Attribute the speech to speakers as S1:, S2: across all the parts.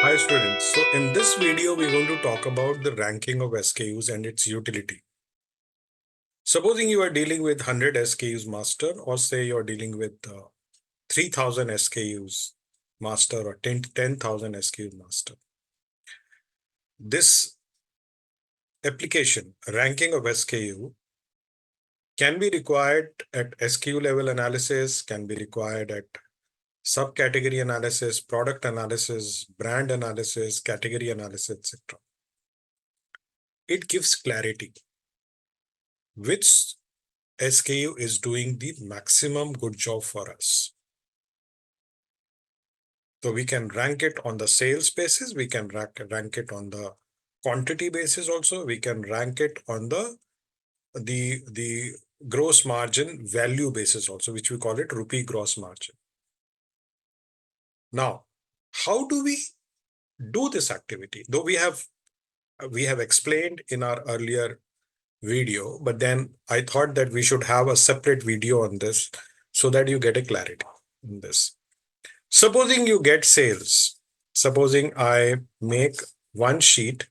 S1: Hi students. So in this video, we're going to talk about the ranking of SKUs and its utility. Supposing you are dealing with 100 SKUs master, or say you're dealing with 3000 SKUs master or 10,000 SKUs master. This application, ranking of SKU, can be required at SKU level analysis, can be required at subcategory analysis, product analysis, brand analysis, category analysis, etc. It gives clarity. Which SKU is doing the maximum good job for us. So we can rank it on the sales basis, we can rank it on the quantity basis also, we can rank it on the gross margin value basis also, which we call it rupee gross margin. Now, how do we do this activity? Though we have explained in our earlier video, but then I thought that we should have a separate video on this so that you get a clarity in this. Supposing you get sales, supposing I make one sheet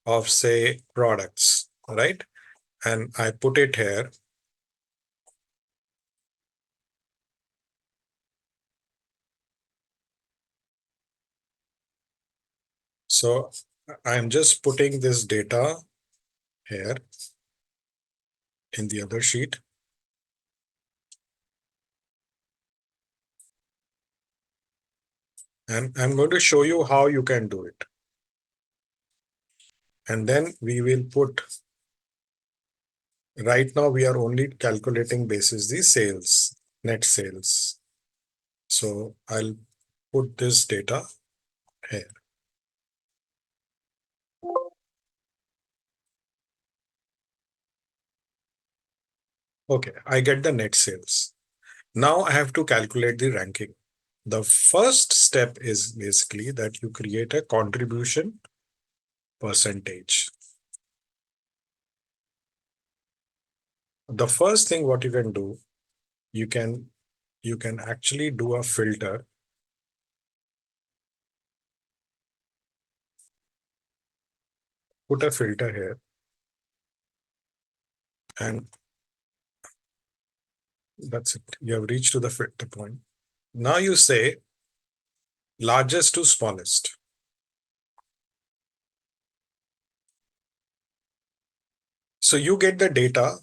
S1: of, say, products, right? And I put it here. So I'm just putting this data here in the other sheet. And I'm going to show you how you can do it. And then we will put, right now we are only calculating basis the sales, net sales. So I'll put this data here. Okay, I get the net sales. Now I have to calculate the ranking. The first step is basically that you create a contribution percentage. The first thing what you can do, you can actually do a filter. Put a filter here. And that's it. You have reached to the filter point. Now you say largest to smallest. So you get the data.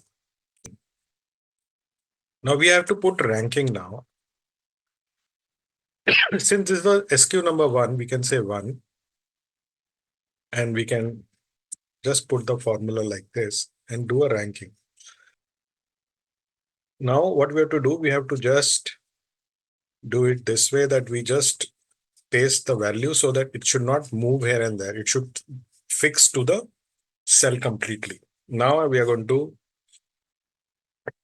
S1: Now we have to put ranking now. Since this is the SKU number 1, we can say 1. And we can just put the formula like this and do a ranking. Now what we have to do, we have to just do it this way, that we just paste the value so that it should not move here and there. It should fix to the cell completely. Now we are going to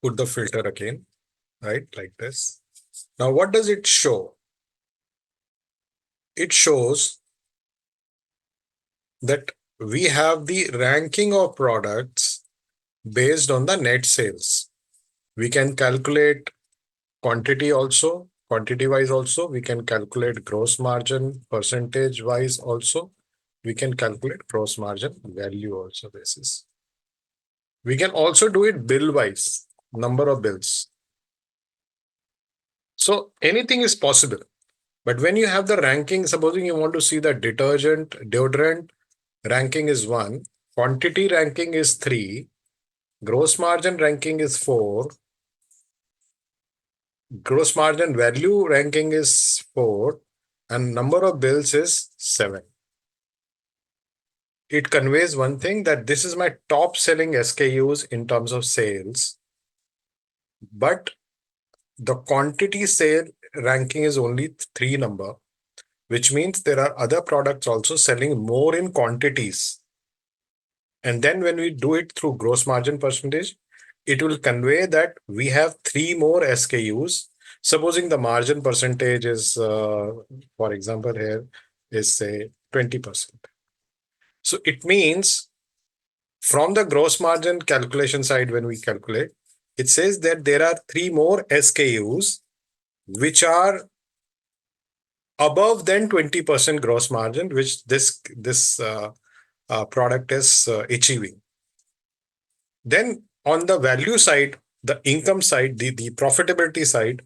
S1: put the filter again, right? Like this. Now what does it show? It shows that we have the ranking of products based on the net sales. We can calculate quantity also, quantity wise also. We can calculate gross margin percentage wise also. We can calculate gross margin value also basis. We can also do it bill wise, number of bills. So anything is possible. But when you have the ranking, supposing you want to see the detergent, deodorant ranking is 1, quantity ranking is 3, gross margin ranking is 4, gross margin value ranking is 4, and number of bills is 7. It conveys one thing, that this is my top selling SKUs in terms of sales, but the quantity sale ranking is only 3 number, which means there are other products also selling more in quantities. And then when we do it through gross margin percentage, it will convey that we have 3 more SKUs. Supposing the margin percentage is, for example, here is say 20%. So it means from the gross margin calculation side, when we calculate, it says that there are 3 more SKUs which are above than 20% gross margin, which this product is achieving. Then on the value side, the income side, the profitability side,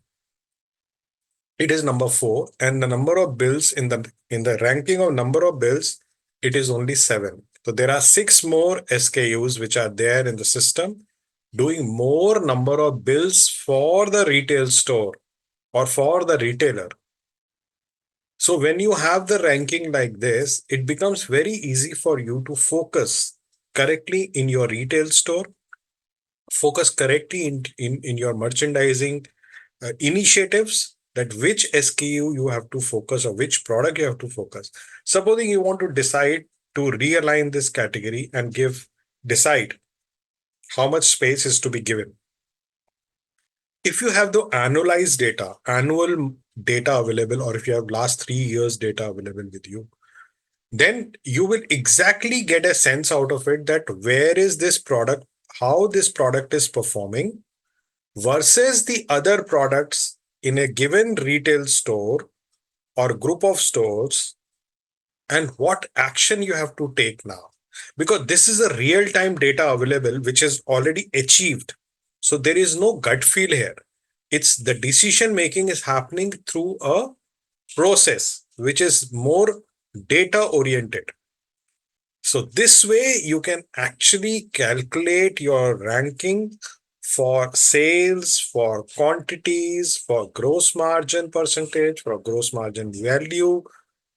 S1: it is number 4, and the number of bills in the ranking of number of bills, it is only 7. So there are 6 more SKUs which are there in the system doing more number of bills for the retail store or for the retailer. So when you have the ranking like this, it becomes very easy for you to focus correctly in your retail store, focus correctly in your merchandising initiatives, that which SKU you have to focus or which product you have to focus. Supposing you want to decide to realign this category and decide how much space is to be given. If you have the annual data available, or if you have last 3 years data available with you, then you will exactly get a sense out of it that where is this product, how this product is performing versus the other products in a given retail store or group of stores, and what action you have to take now. Because this is a real time data available which is already achieved. So there is no gut feel here. It's the decision making is happening through a process which is more data oriented. So this way you can actually calculate your ranking for sales, for quantities, for gross margin percentage, for gross margin value,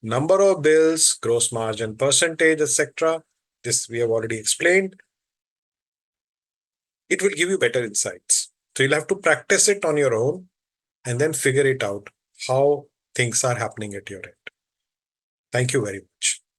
S1: number of bills, gross margin percentage, etc. This we have already explained. It will give you better insights. So you'll have to practice it on your own and then figure it out how things are happening at your end. Thank you very much.